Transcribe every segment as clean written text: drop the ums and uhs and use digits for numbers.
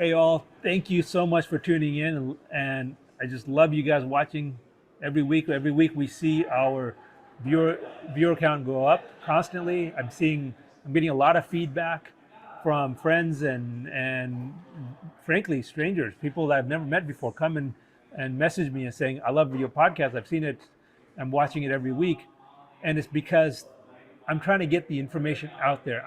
Hey all, thank you so much for tuning in, and I just love you guys watching every week. Every week we see our viewer viewer count go up constantly. I'm getting a lot of feedback from friends and frankly strangers, people that I've never met before, come and message me and saying, "I love your podcast. I've seen it. I'm watching it every week," and it's because I'm trying to get the information out there.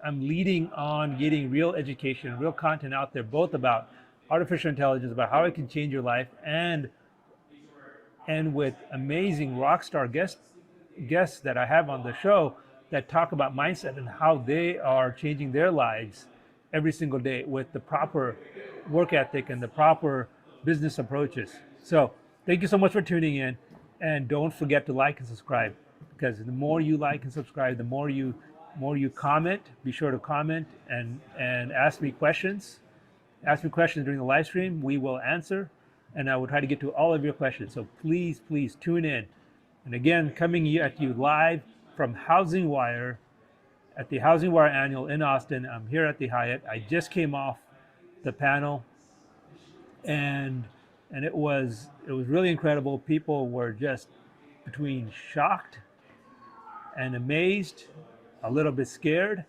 I'm leading on getting real education, real content out there, both about artificial intelligence, about how it can change your life, and with amazing rock star guests that I have on the show that talk about mindset and how they are changing their lives every single day with the proper work ethic and the proper business approaches. So thank you so much for tuning in, and don't forget to like and subscribe, because the more you like and subscribe, the more you comment. Be sure to comment and ask me questions during the live stream. We will answer, and I will try to get to all of your questions. So please tune in. And again, coming at you live from HousingWire at the HousingWire Annual in Austin. I'm here at the Hyatt. I just came off the panel, and it was really incredible. People were just between shocked and amazed, a little bit scared,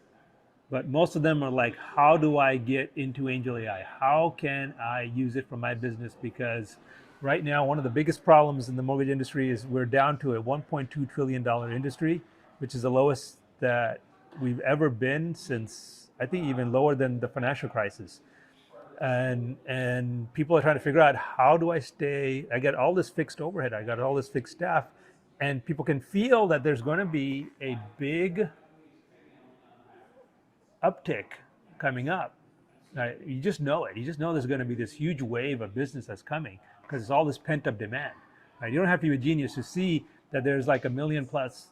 but most of them are like, how do I get into Angel.ai? How can I use it for my business? Because right now, one of the biggest problems in the mortgage industry is we're down to a $1.2 trillion industry, which is the lowest that we've ever been since, I think, even lower than the financial crisis. And people are trying to figure out, how do I got all this fixed overhead, I got all this fixed staff, and people can feel that there's going to be a big uptick coming up. You just know it. You just know there's going to be this huge wave of business that's coming because it's all this pent up demand. Right? You don't have to be a genius to see that there's like 1 million plus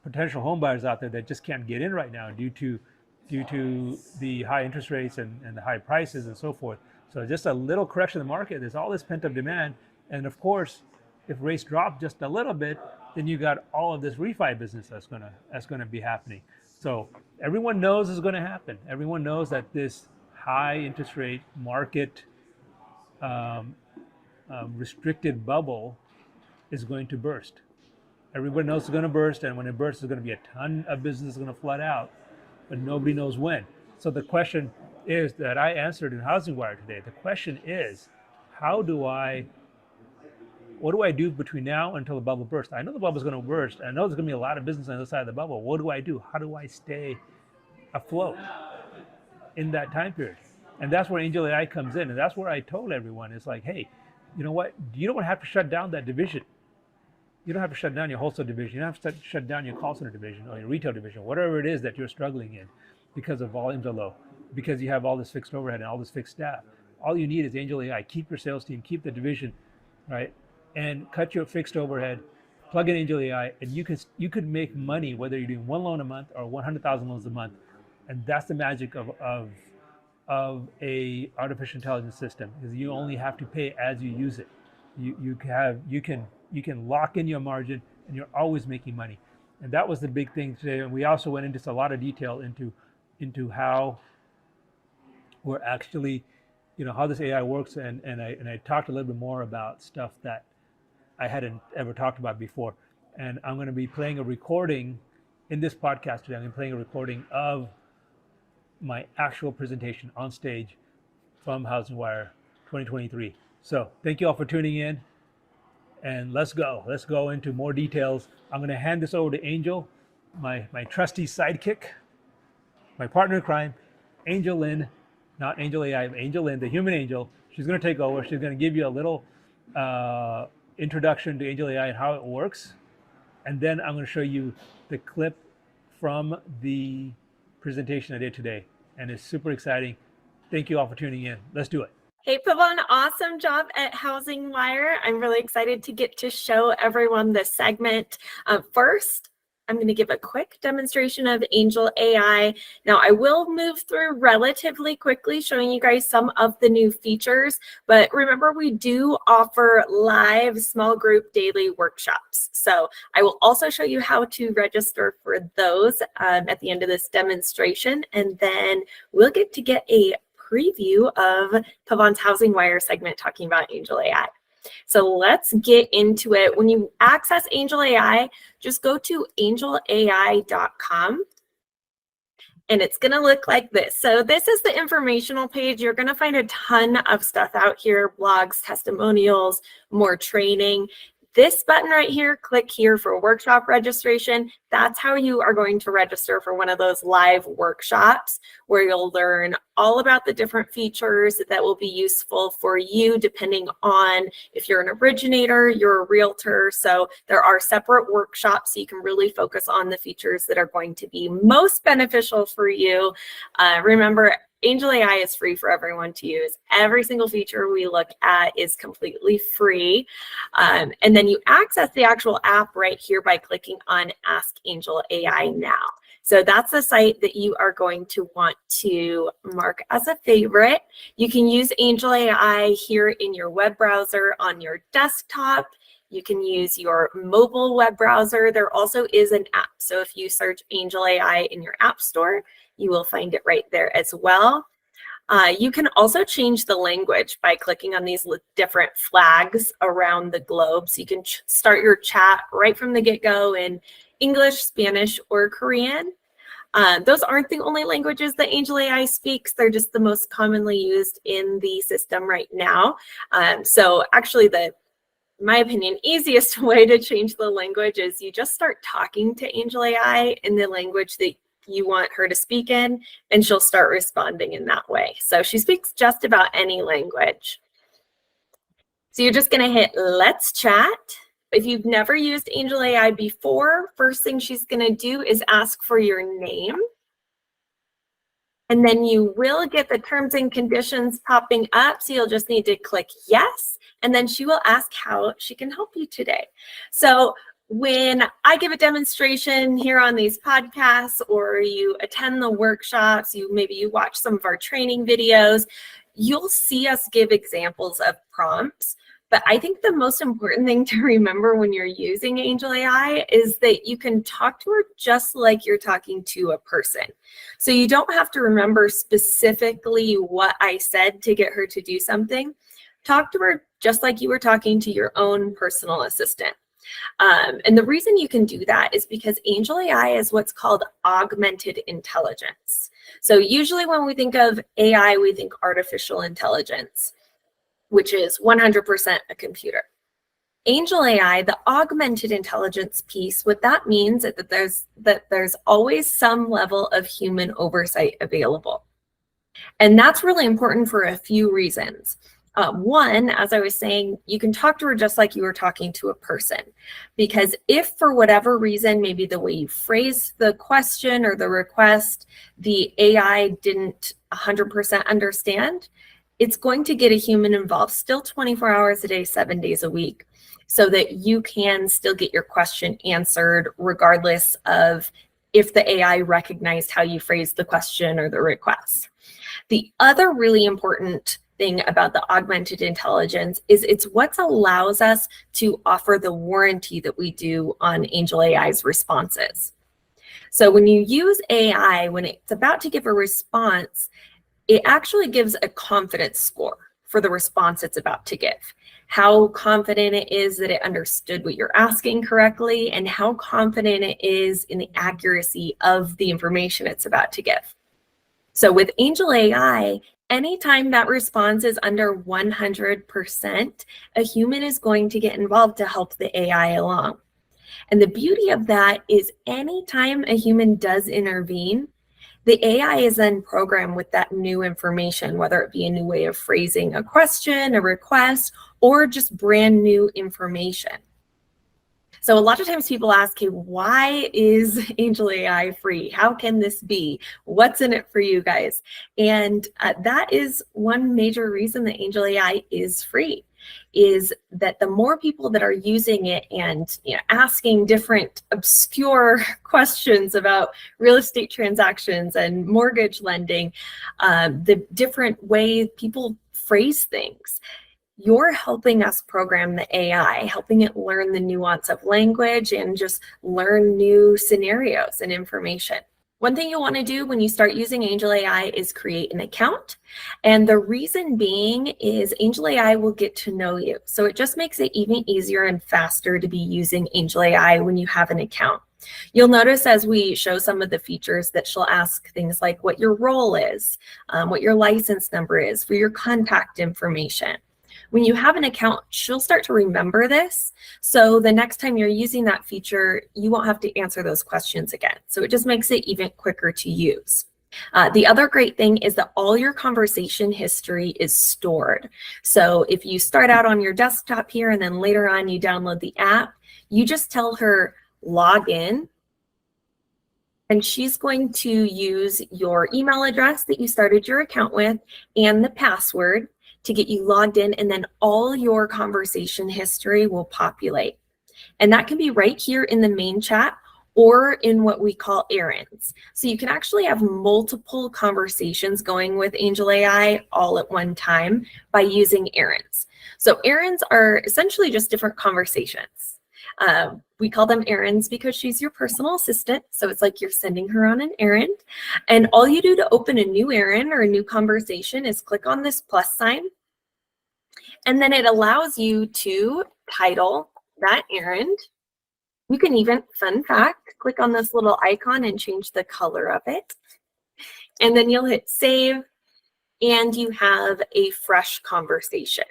potential home buyers out there that just can't get in right now due to the high interest rates and the high prices and so forth. So just a little correction in the market, there's all this pent up demand. And of course, if rates drop just a little bit, then you got all of this refi business that's gonna be happening. So everyone knows it's going to happen. Everyone knows that this high interest rate market restricted bubble is going to burst. Everybody knows it's going to burst, and when it bursts, there's going to be a ton of business going to flood out, but nobody knows when. So the question is that I answered in HousingWire today. The question is, what do I do between now until the bubble bursts? I know the bubble is going to burst. I know there's going to be a lot of business on the other side of the bubble. What do I do? How do I stay afloat in that time period? And that's where Angel.ai comes in. And that's where I told everyone, it's like, hey, you know what? You don't have to shut down that division. You don't have to shut down your wholesale division. You don't have to shut down your call center division or your retail division, whatever it is that you're struggling in because the volumes are low, because you have all this fixed overhead and all this fixed staff. All you need is Angel.ai. Keep your sales team, keep the division, right? And cut your fixed overhead, plug in Angel.ai, and you could make money whether you're doing one loan a month or 100,000 loans a month. And that's the magic of a artificial intelligence system, is you only have to pay as you use it. You can lock in your margin, and you're always making money. And that was the big thing today. And we also went into a lot of detail into how we're actually, how this AI works, and I talked a little bit more about stuff that I hadn't ever talked about before. And I'm going to be playing a recording in this podcast today. I'm going to be playing a recording of my actual presentation on stage from HousingWire 2023. So thank you all for tuning in, and let's go into more details. I'm going to hand this over to Angel, my trusty sidekick, my partner in crime, Angel Lynn, not Angel.ai, Angel Lynn, the human angel. She's going to take over. She's going to give you a little introduction to Angel.ai and how it works. And then I'm going to show you the clip from the presentation I did today. And it's super exciting. Thank you all for tuning in. Let's do it. Hey, Pavan, awesome job at HousingWire. I'm really excited to get to show everyone this segment. First, I'm going to give a quick demonstration of Angel.ai. Now, I will move through relatively quickly, showing you guys some of the new features. But remember, we do offer live small group daily workshops. So I will also show you how to register for those at the end of this demonstration. And then we'll get a preview of Pavan's HousingWire segment talking about Angel AI. So let's get into it. When you access Angel AI, just go to angelai.com. And it's going to look like this. So this is the informational page. You're going to find a ton of stuff out here, blogs, testimonials, more training. This button right here, click here for workshop registration. That's how you are going to register for one of those live workshops where you'll learn all about the different features that will be useful for you depending on if you're an originator, you're a realtor. So there are separate workshops so you can really focus on the features that are going to be most beneficial for you. Remember, Angel AI is free for everyone to use. Every single feature we look at is completely free. And then you access the actual app right here by clicking on Ask Angel AI Now. So that's the site that you are going to want to mark as a favorite. You can use Angel AI here in your web browser on your desktop. You can use your mobile web browser. There also is an app. So if you search Angel AI in your app store, you will find it right there as well. You can also change the language by clicking on these different flags around the globe. So you can start your chat right from the get-go in English, Spanish, or Korean. Those aren't the only languages that Angel AI speaks. They're just the most commonly used in the system right now. So actually in my opinion, easiest way to change the language is you just start talking to Angel AI in the language that you want her to speak in, and she'll start responding in that way. So she speaks just about any language. So you're just gonna hit Let's Chat. If you've never used Angel AI before, first thing she's gonna do is ask for your name. And then you will get the terms and conditions popping up. So you'll just need to click yes. And then she will ask how she can help you today. So when I give a demonstration here on these podcasts, or you attend the workshops, maybe you watch some of our training videos, you'll see us give examples of prompts. But I think the most important thing to remember when you're using Angel AI is that you can talk to her just like you're talking to a person. So you don't have to remember specifically what I said to get her to do something. Talk to her just like you were talking to your own personal assistant. And the reason you can do that is because Angel AI is what's called augmented intelligence. So usually when we think of AI, we think artificial intelligence, which is 100% a computer. Angel AI, the augmented intelligence piece, what that means is that there's always some level of human oversight available. And that's really important for a few reasons. One, as I was saying, you can talk to her just like you were talking to a person, because if for whatever reason, maybe the way you phrase the question or the request, the AI didn't 100% understand, it's going to get a human involved still 24 hours a day, 7 days a week, so that you can still get your question answered regardless of if the AI recognized how you phrased the question or the request. The other really important thing about the augmented intelligence is it's what allows us to offer the warranty that we do on Angel AI's responses. So when you use AI, when it's about to give a response, it actually gives a confidence score for the response it's about to give. How confident it is that it understood what you're asking correctly, and how confident it is in the accuracy of the information it's about to give. So with Angel AI, anytime that response is under 100%, a human is going to get involved to help the AI along. And the beauty of that is anytime a human does intervene, the AI is then programmed with that new information, whether it be a new way of phrasing a question, a request, or just brand new information. So a lot of times people ask, hey, why is Angel AI free? How can this be? What's in it for you guys? And that is one major reason that Angel AI is free, is that the more people that are using it and asking different obscure questions about real estate transactions and mortgage lending, the different way people phrase things, you're helping us program the AI, helping it learn the nuance of language and just learn new scenarios and information. One thing you'll want to do when you start using Angel AI is create an account. And the reason being is Angel AI will get to know you. So it just makes it even easier and faster to be using Angel AI when you have an account. You'll notice as we show some of the features that she'll ask things like what your role is, what your license number is, for your contact information. When you have an account, she'll start to remember this. So the next time you're using that feature, you won't have to answer those questions again. So it just makes it even quicker to use. The other great thing is that all your conversation history is stored. So if you start out on your desktop here and then later on you download the app, you just tell her log in, and she's going to use your email address that you started your account with and the password to get you logged in, and then all your conversation history will populate. And that can be right here in the main chat or in what we call errands. So you can actually have multiple conversations going with Angel AI all at one time by using errands. So errands are essentially just different conversations. We call them errands because she's your personal assistant. So it's like you're sending her on an errand. And all you do to open a new errand or a new conversation is click on this plus sign. And then it allows you to title that errand. You can even, fun fact, click on this little icon and change the color of it. And then you'll hit save and you have a fresh conversation.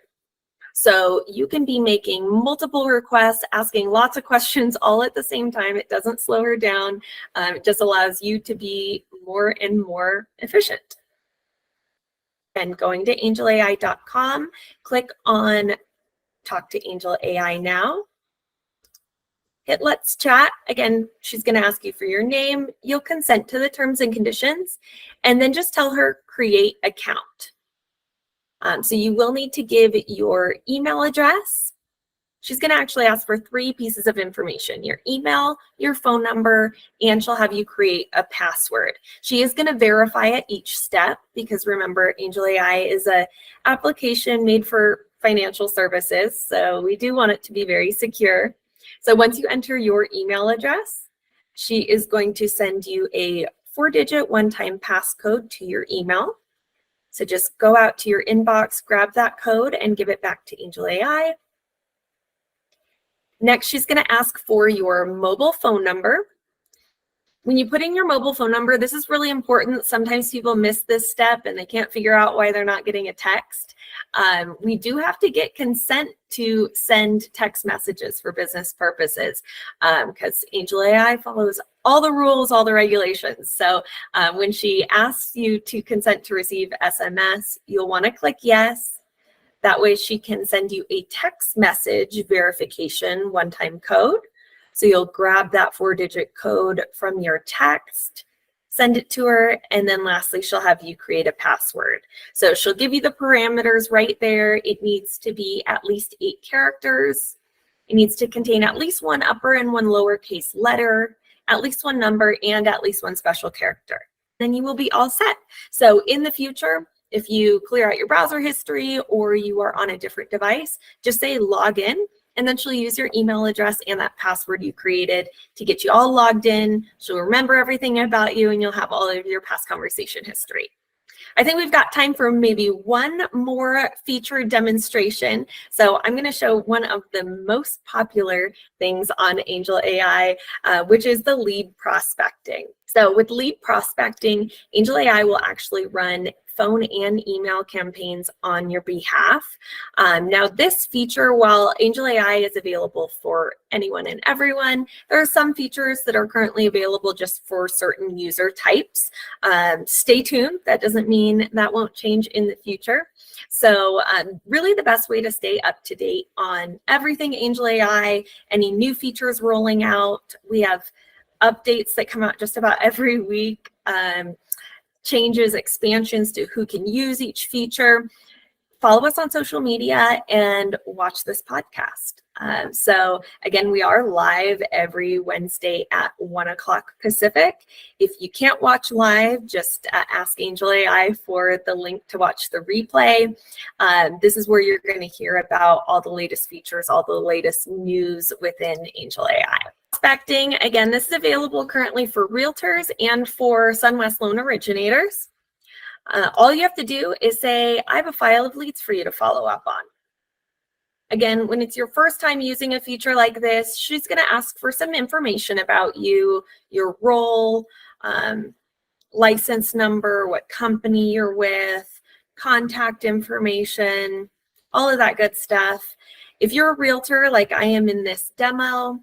So you can be making multiple requests, asking lots of questions all at the same time. It doesn't slow her down. It just allows you to be more and more efficient. And going to angelai.com, click on Talk to Angel AI Now. Hit Let's Chat. Again, she's going to ask you for your name. You'll consent to the terms and conditions, and then just tell her create account. So you will need to give your email address. She's going to actually ask for 3 pieces of information: your email, your phone number, and she'll have you create a password. She is going to verify at each step because remember, Angel AI is an application made for financial services. So we do want it to be very secure. So once you enter your email address, she is going to send you a 4-digit one-time passcode to your email. So just go out to your inbox, grab that code, and give it back to Angel AI. Next, she's going to ask for your mobile phone number. When you put in your mobile phone number, this is really important. Sometimes people miss this step and they can't figure out why they're not getting a text. We do have to get consent to send text messages for business purposes because Angel AI follows all the rules, all the regulations. So when she asks you to consent to receive SMS, you'll want to click yes. That way she can send you a text message verification one-time code. So you'll grab that 4-digit code from your text, send it to her, and then lastly, she'll have you create a password. So she'll give you the parameters right there. It needs to be at least 8 characters. It needs to contain at least 1 upper and 1 lowercase letter, at least 1 number, and at least 1 special character. Then you will be all set. So in the future, if you clear out your browser history or you are on a different device, just say log in, and then she'll use your email address and that password you created to get you all logged in. She'll remember everything about you and you'll have all of your past conversation history. I think we've got time for maybe one more feature demonstration. So I'm going to show one of the most popular things on Angel AI, which is the lead prospecting. So with lead prospecting, Angel AI will actually run phone and email campaigns on your behalf. Now this feature, while Angel AI is available for anyone and everyone, there are some features that are currently available just for certain user types. Stay tuned. That doesn't mean that won't change in the future. So really the best way to stay up to date on everything Angel AI, any new features rolling out, we have updates that come out just about every week. Changes, expansions to who can use each feature. Follow us on social media and watch this podcast. So again, we are live every Wednesday at 1 o'clock Pacific. If you can't watch live, just ask Angel AI for the link to watch the replay. This is where you're going to hear about all the latest features, all the latest news within Angel AI. prospecting, again, this is available currently for realtors and for SunWest loan originators. All you have to do is say, I have a file of leads for you to follow up on. Again, when it's your first time using a feature like this, she's going to ask for some information about you, your role, license number, what company you're with, contact information, all of that good stuff. If you're a realtor like I am in this demo,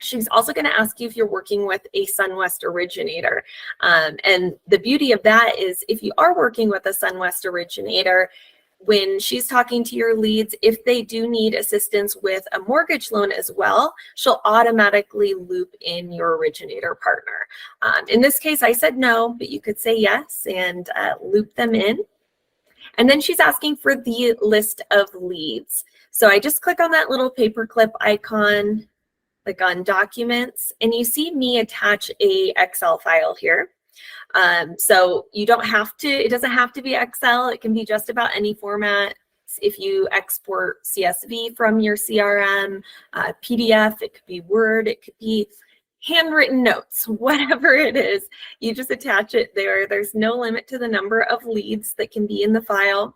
she's also going to ask you if you're working with a SunWest originator. And the beauty of that is if you are working with a SunWest originator, when she's talking to your leads, if they do need assistance with a mortgage loan as well, she'll automatically loop in your originator partner. In this case, I said no, but you could say yes and loop them in. And then she's asking for the list of leads. So I just click on that little paperclip icon, click on documents, and you see me attach a Excel file here. So you don't have to, it doesn't have to be Excel. It can be just about any format. If you export CSV from your CRM, PDF, it could be Word, it could be handwritten notes, whatever it is, you just attach it there. There's no limit to the number of leads that can be in the file.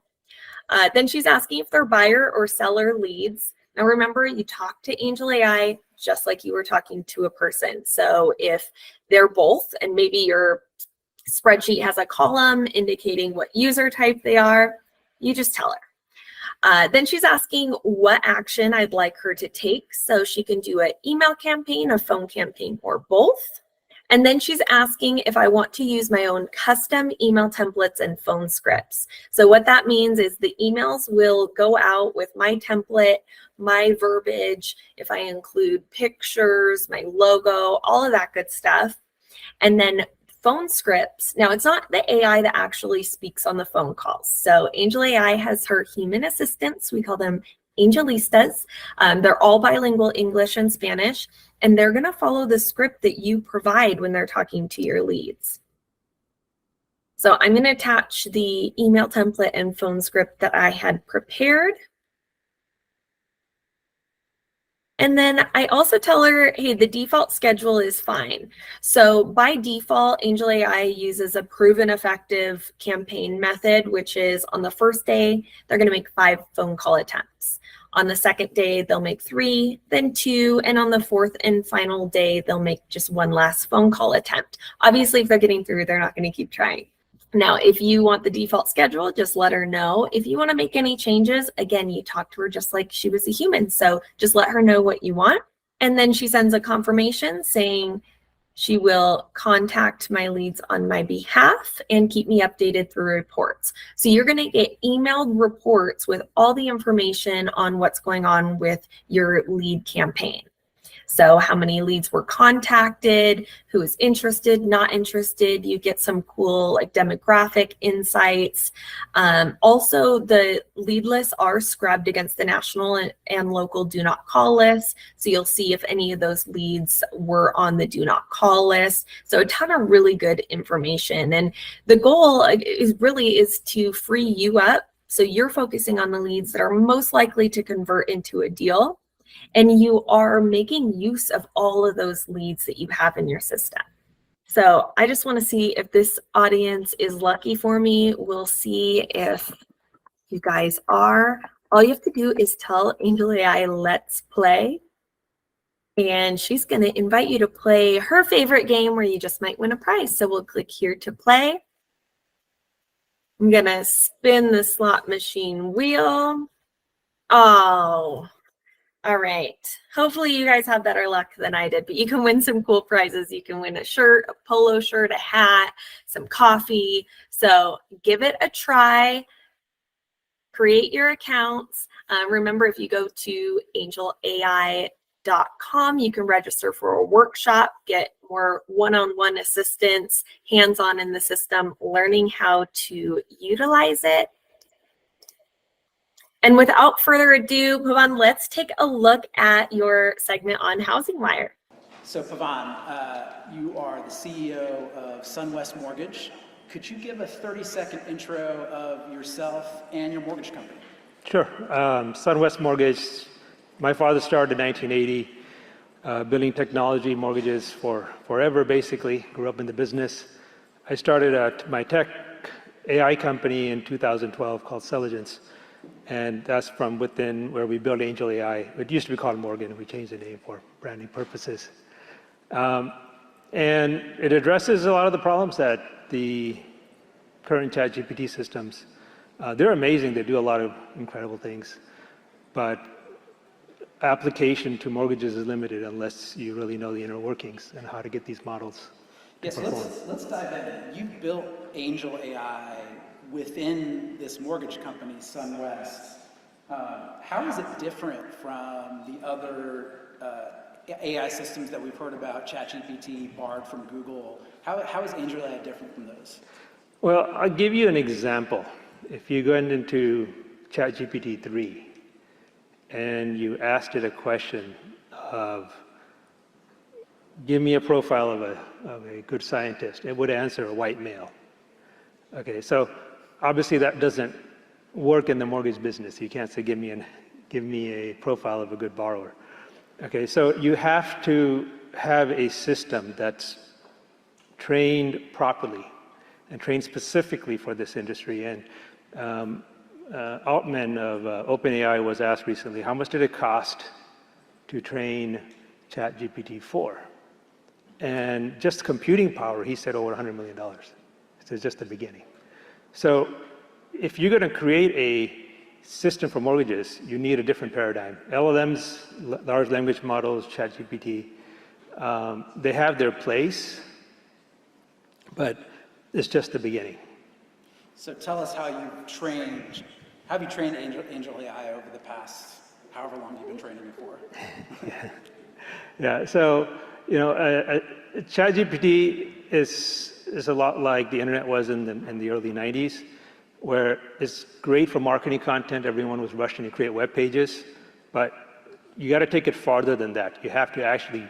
Then she's asking if they're buyer or seller leads. Now remember, you talk to Angel.ai just like you were talking to a person. So if they're both, and maybe your spreadsheet has a column indicating what user type they are, you just tell her. Then she's asking what action I'd like her to take. So she can do an email campaign, a phone campaign, or both. And then she's asking if I want to use my own custom email templates and phone scripts. So what that means is the emails will go out with my template, my verbiage, if I include pictures, my logo, all of that good stuff. And then phone scripts. Now, it's not the AI that actually speaks on the phone calls. So Angel.ai has her human assistants. We call them Angelistas. They're all bilingual, English and Spanish, and they're going to follow the script that you provide when they're talking to your leads. So I'm going to attach the email template and phone script that I had prepared. And then I also tell her, hey, the default schedule is fine. So by default, Angel.ai uses a proven effective campaign method, which is on the first day, they're going to make 5 phone call attempts. On the second day, they'll make 3, then 2, and on the fourth and final day, they'll make just 1 last phone call attempt. Obviously, if they're getting through, they're not going to keep trying. Now, if you want the default schedule, just let her know. If you want to make any changes, again, you talk to her just like she was a human. So just let her know what you want. And then she sends a confirmation saying she will contact my leads on my behalf and keep me updated through reports. So you're going to get emailed reports with all the information on what's going on with your lead campaign. So how many leads were contacted, who is interested, not interested. You get some cool like demographic insights. Also, the lead lists are scrubbed against the national and local do not call lists. So you'll see if any of those leads were on the do not call list. So a ton of really good information. And the goal is to free you up. So you're focusing on the leads that are most likely to convert into a deal. And you are making use of all of those leads that you have in your system. So I just want to see if this audience is lucky for me. We'll see if you guys are. All you have to do is tell Angel.ai, let's play. And she's going to invite you to play her favorite game where you just might win a prize. So we'll click here to play. I'm going to spin the slot machine wheel. Oh. All right. Hopefully you guys have better luck than I did, but you can win some cool prizes. You can win a shirt, a polo shirt, a hat, some coffee. So give it a try. Create your accounts. Remember, if you go to Angel.ai.com, you can register for a workshop, get more one-on-one assistance, hands-on in the system, learning how to utilize it. And without further ado, Pavan, let's take a look at your segment on HousingWire. So Pavan, you are the CEO of SunWest Mortgage. Could you give a 30-second intro of yourself and your mortgage company? Sure. SunWest Mortgage, my father started in 1980. building technology, mortgages for forever, basically. Grew up in the business. I started my tech AI company in 2012 called Celligence, and that's from within where we built Angel.ai. It used to be called Morgan. We changed the name for branding purposes. And it addresses a lot of the problems that the current ChatGPT systems, they're amazing. They do a lot of incredible things, but application to mortgages is limited unless you really know the inner workings and how to get these models. Yes, yeah, so let's dive in. You built Angel.ai within this mortgage company, SunWest. How is it different from the other AI systems that we've heard about, ChatGPT, Bard from Google? How is Angel.ai different from those? Well, I'll give you an example. If you go into ChatGPT 3 and you asked it a question of, give me a profile of a good scientist, it would answer a white male. Okay, so obviously that doesn't work in the mortgage business. You can't say, give me a profile of a good borrower. Okay, so you have to have a system that's trained properly and trained specifically for this industry. And Altman of OpenAI was asked recently, how much did it cost to train ChatGPT 4? And just computing power, he said over $100 million. It's just the beginning. So if you're going to create a system for mortgages, you need a different paradigm. LLMs, large language models, ChatGPT, they have their place, but it's just the beginning. So tell us how you've trained Angel.ai over the past however long you've been training it for. Yeah. So ChatGPT is a lot like the internet was in the early 90s, where it's great for marketing content. Everyone was rushing to create web pages, but you got to take it farther than that. You have to actually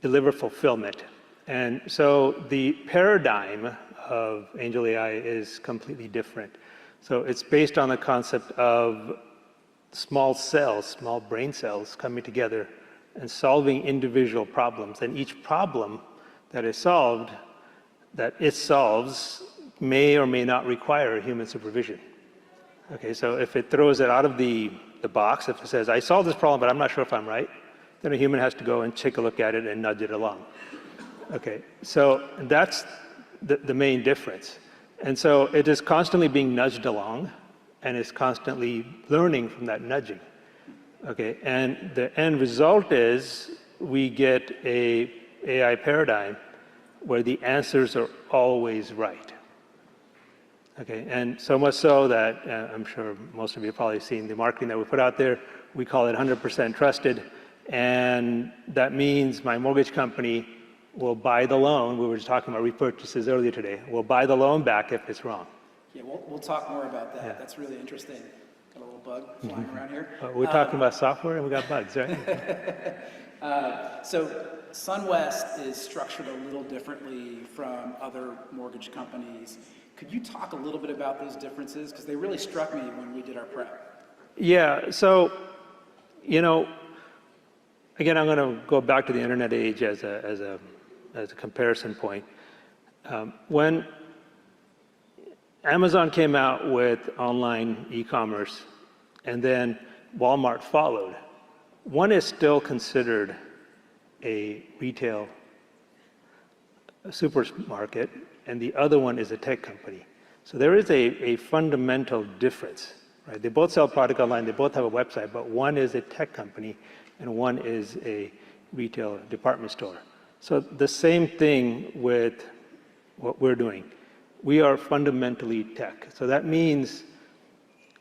deliver fulfillment. And so the paradigm of Angel.ai is completely different. So it's based on the concept of small cells, small brain cells coming together and solving individual problems. And each problem that it solves, may or may not require human supervision. Okay, so if it throws it out of the box, if it says, I solved this problem, but I'm not sure if I'm right, then a human has to go and take a look at it and nudge it along. Okay, so that's the main difference. And so it is constantly being nudged along, and it's constantly learning from that nudging. Okay, and the end result is we get a AI paradigm where the answers are always right. Okay, and so much so that I'm sure most of you have probably seen the marketing that we put out there. We call it 100% trusted, and that means my mortgage company will buy the loan. We were just talking about repurchases earlier today. We'll buy the loan back if it's wrong. Yeah, we'll talk more about that. Yeah. That's really interesting. Got a little bug flying around here. We're talking about software and we got bugs, right? So SunWest is structured a little differently from other mortgage companies. Could you talk a little bit about those differences? Because they really struck me when we did our prep. Yeah, so, again, I'm going to go back to the internet age as a comparison point. When Amazon came out with online e-commerce and then Walmart followed, one is still considered a retail supermarket and the other one is a tech company. So there is a fundamental difference, right? They both sell product online, they both have a website, but one is a tech company and one is a retail department store. So the same thing with what we're doing. We are fundamentally tech. So that means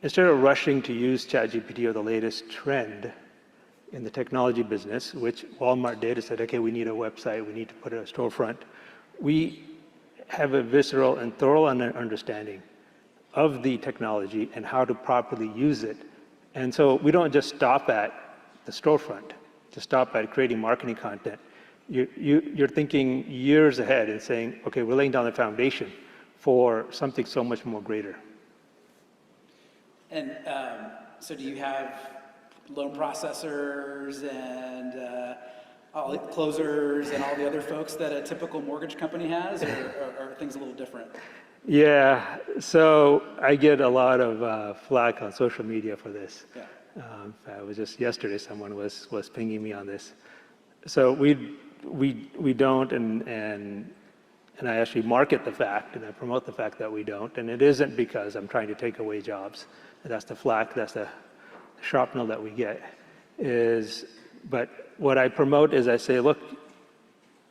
instead of rushing to use ChatGPT or the latest trend in the technology business, which Walmart did, said, okay, we need a website, we need to put a storefront, we have a visceral and thorough understanding of the technology and how to properly use it. And so we don't just stop at the storefront, to stop at creating marketing content. You're thinking years ahead and saying, okay, we're laying down the foundation for something so much more greater. And so do you have loan processors and all the closers and all the other folks that a typical mortgage company has, or are things a little different? Yeah, so I get a lot of flack on social media for this. Yeah. It was just yesterday someone was pinging me on this. So we don't, and I actually market the fact and I promote the fact that we don't, and it isn't because I'm trying to take away jobs. That's the flack, that's the shrapnel that we get. But what I promote is I say, look,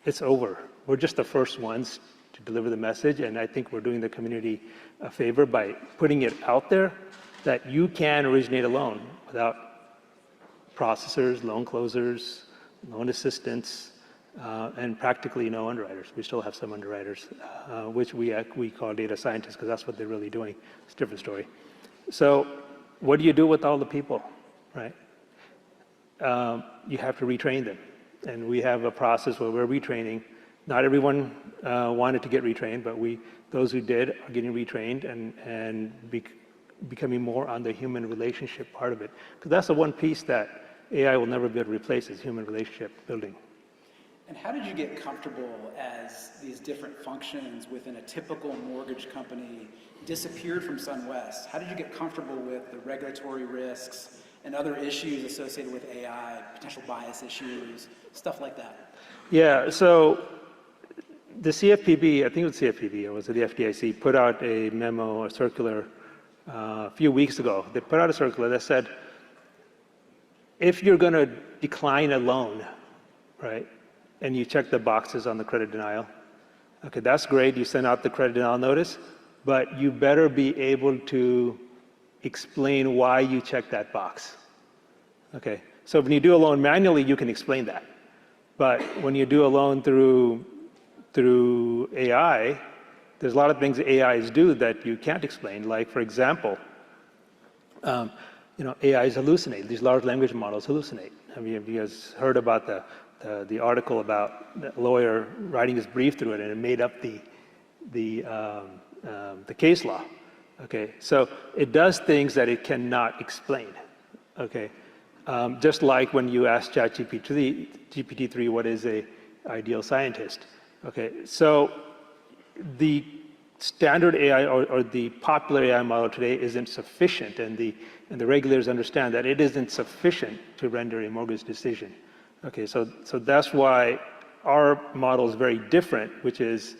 it's over. We're just the first ones to deliver the message, and I think we're doing the community a favor by putting it out there that you can originate a loan without processors, loan closers, loan assistants, and practically no underwriters. We still have some underwriters, which we call data scientists because that's what they're really doing. It's a different story. So what do you do with all the people, right? You have to retrain them. And we have a process where we're retraining. Not everyone wanted to get retrained, but those who did are getting retrained and becoming more on the human relationship part of it. Because that's the one piece that AI will never be able to replace is human relationship building. And how did you get comfortable as these different functions within a typical mortgage company disappeared from SunWest? How did you get comfortable with the regulatory risks and other issues associated with AI, potential bias issues, stuff like that? Yeah, so the CFPB, I think it was CFPB, or was it the FDIC, put out a memo, a circular, a few weeks ago. They put out a circular that said, if you're going to decline a loan, right, and you check the boxes on the credit denial, okay, that's great, you send out the credit denial notice, but you better be able to explain why you checked that box. Okay, so when you do a loan manually, you can explain that. But when you do a loan through AI, there's a lot of things AIs do that you can't explain. Like, for example, AIs hallucinate. These large language models hallucinate. Have you guys heard about the article about the lawyer writing his brief through it and it made up the case law? Okay, so it does things that it cannot explain. Okay, just like when you ask GPT-3 what is a ideal scientist. Okay, so the standard AI or the popular AI model today isn't sufficient, and the regulators understand that it isn't sufficient to render a mortgage decision. Okay, so that's why our model is very different, which is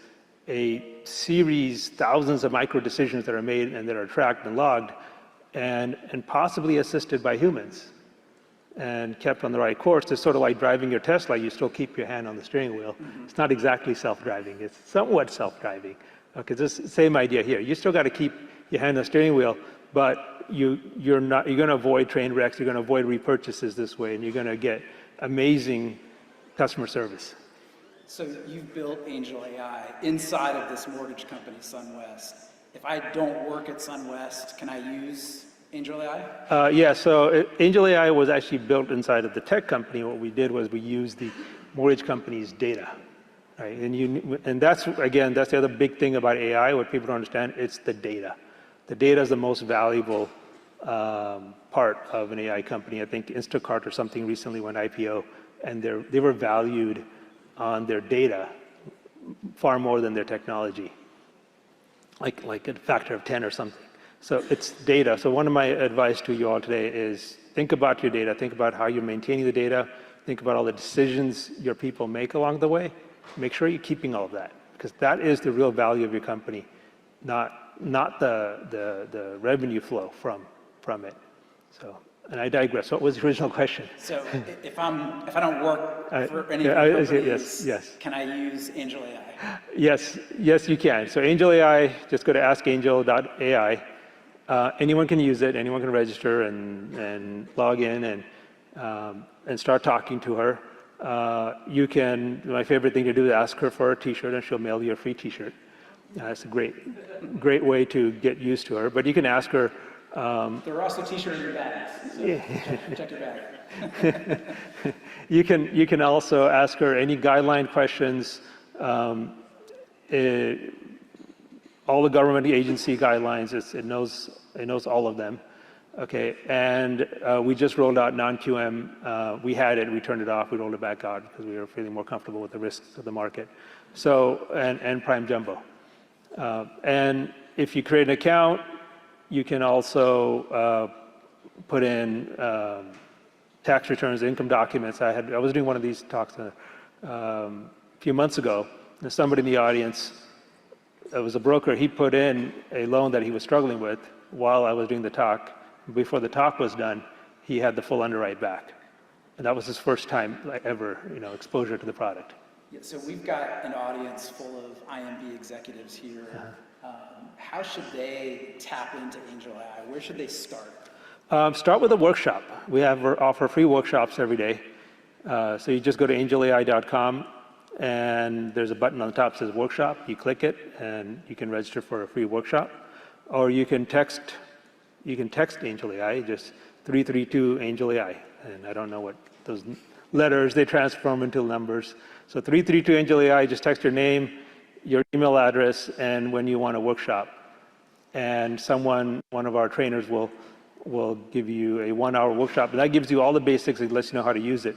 a series, thousands of micro decisions that are made and that are tracked and logged, and possibly assisted by humans and kept on the right course. It's sort of like driving your Tesla. You still keep your hand on the steering wheel. Mm-hmm. It's not exactly self-driving. It's somewhat self-driving. Okay, it's the same idea here. You still got to keep your hand on the steering wheel, but you're going to avoid train wrecks. You're going to avoid repurchases this way, and you're going to get amazing customer service. So you've built Angel.ai inside of this mortgage company, SunWest. If I don't work at SunWest, can I use Angel.ai? Yeah, so Angel.ai was actually built inside of the tech company. What we did was we used the mortgage company's data, right? And that's, again, that's the other big thing about AI, what people don't understand, it's the data. The data is the most valuable part of an AI company. I think Instacart or something recently went IPO, and they were valued on their data far more than their technology, like a factor of 10 or something. So it's data. So one of my advice to you all today is think about your data, think about how you're maintaining the data, think about all the decisions your people make along the way. Make sure you're keeping all of that, because that is the real value of your company, not the revenue flow from it. So, and I digress. What was the original question? So if I don't work for any of the companies, yes. Can I use Angel.ai? Yes, you can. So Angel.ai, just go to askangel.ai. Anyone can use it. Anyone can register and log in and start talking to her. You can. My favorite thing to do is ask her for a T-shirt, and she'll mail you a free T-shirt. It's a great way to get used to her. But you can ask her. There are also T-shirts in your bags. So check your bag. You can also ask her any guideline questions. All the government agency guidelines, it knows all of them. Okay, and we just rolled out non-QM. We had it, we turned it off, we rolled it back out because we were feeling more comfortable with the risks of the market. So, and Prime Jumbo. And if you create an account, you can also put in tax returns, income documents. I was doing one of these talks a few months ago, and somebody in the audience, it was a broker, he put in a loan that he was struggling with while I was doing the talk. Before the talk was done, he had the full underwrite back. And that was his first time ever, exposure to the product. Yeah, so we've got an audience full of IMB executives here. How should they tap into Angel.ai? Where should they start? Start with a workshop. We offer free workshops every day. So you just go to Angel.ai.com and there's a button on the top that says workshop. You click it and you can register for a free workshop. Or you can text Angel.ai, just 332 Angel.ai. And I don't know what those letters, they transform into numbers. So 332 Angel.ai, just text your name, your email address, and when you want a workshop. And one of our trainers will give you a 1-hour workshop. And that gives you all the basics, it lets you know how to use it.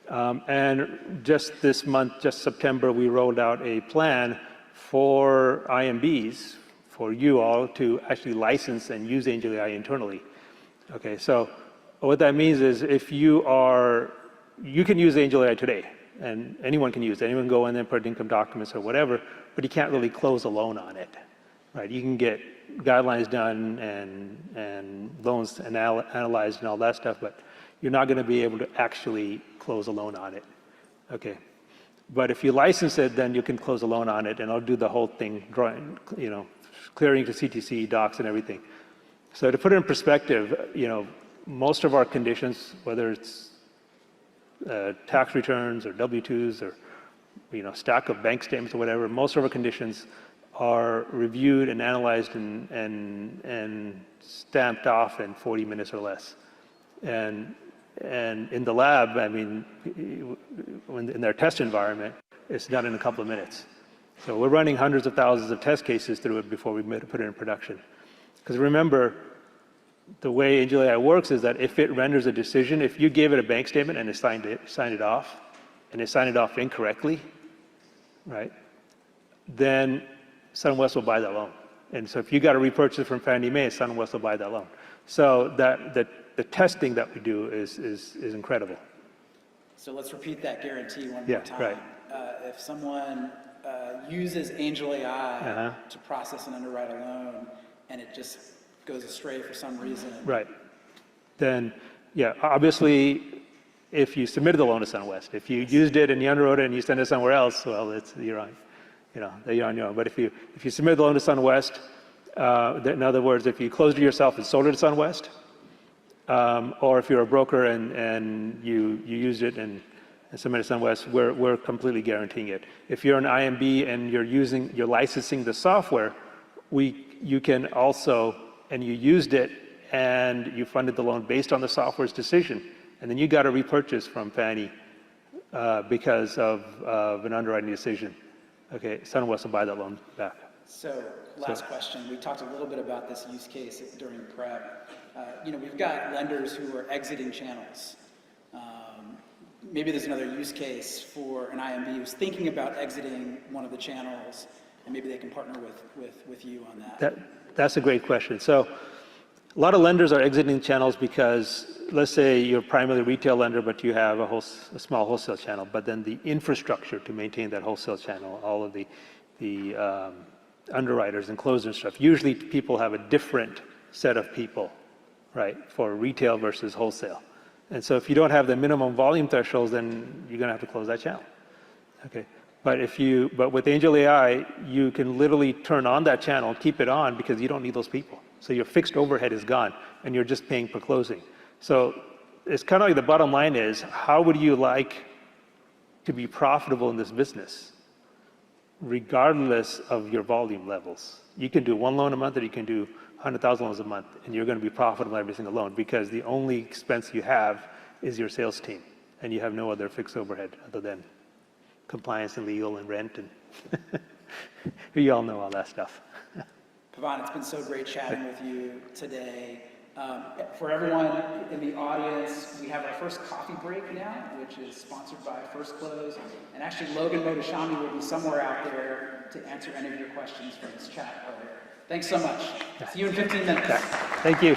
And just this month, just September, we rolled out a plan for IMBs, for you all to actually license and use Angel.ai internally. Okay, so what that means is you can use Angel.ai today, and anyone can use it. Anyone can go in there and put income documents or whatever, but you can't really close a loan on it, right? You can get guidelines done and loans analyzed and all that stuff, but you're not going to be able to actually close a loan on it, okay? But if you license it, then you can close a loan on it, and I'll do the whole thing, drawing, clearing to CTC, docs, and everything. So to put it in perspective, most of our conditions, whether it's tax returns or W-2s or stack of bank statements or whatever, most of our conditions are reviewed and analyzed and stamped off in 40 minutes or less. And in the lab, in their test environment, it's done in a couple of minutes. So we're running hundreds of thousands of test cases through it before we put it in production. Because remember, the way Angel.ai works is that if it renders a decision, if you gave it a bank statement and it signed it off, and it signed it off incorrectly, right, then SunWest will buy that loan. And so if you got a repurchase from Fannie Mae, SunWest will buy that loan. So the testing that we do is incredible. So let's repeat that guarantee one more Yeah, time. right. If someone uses Angel.ai to process and underwrite a loan, and it just goes astray for some reason. Right. Then, yeah, obviously, if you submitted the loan to SunWest, if you used it and you underwrote it and you send it somewhere else, well, you're on your own. But if you submitted the loan to SunWest, in other words, if you closed it yourself and sold it to SunWest, or if you're a broker and you used it and submitted to SunWest, we're completely guaranteeing it. If you're an IMB and you're licensing the software, you can also, and you used it and you funded the loan based on the software's decision, and then you got a repurchase from Fannie because of an underwriting decision. Okay, SunWest will buy that loan back. So last question. We talked a little bit about this use case during prep. We've got lenders who are exiting channels. Maybe there's another use case for an IMB who's thinking about exiting one of the channels, and maybe they can partner with you on that. That's a great question. So a lot of lenders are exiting channels because, let's say you're primarily a retail lender, but you have a small wholesale channel, but then the infrastructure to maintain that wholesale channel, all of the underwriters and closers and stuff, usually people have a different set of people, right, for retail versus wholesale. And so if you don't have the minimum volume thresholds, then you're going to have to close that channel. Okay. But with Angel.ai, you can literally turn on that channel, keep it on, because you don't need those people. So your fixed overhead is gone, and you're just paying per closing. So it's kind of like the bottom line is, how would you like to be profitable in this business, regardless of your volume levels? You can do one loan a month, or you can do 100,000 loans a month, and you're going to be profitable every single loan, because the only expense you have is your sales team, and you have no other fixed overhead other than compliance and legal and rent, and you all know all that stuff. Pavan, it's been so great chatting with you today. For everyone in the audience, we have our first coffee break now, which is sponsored by First Close. And actually, Logan Modashami will be somewhere out there to answer any of your questions from this chat earlier. Thanks so much. See you in 15 minutes. Thank you.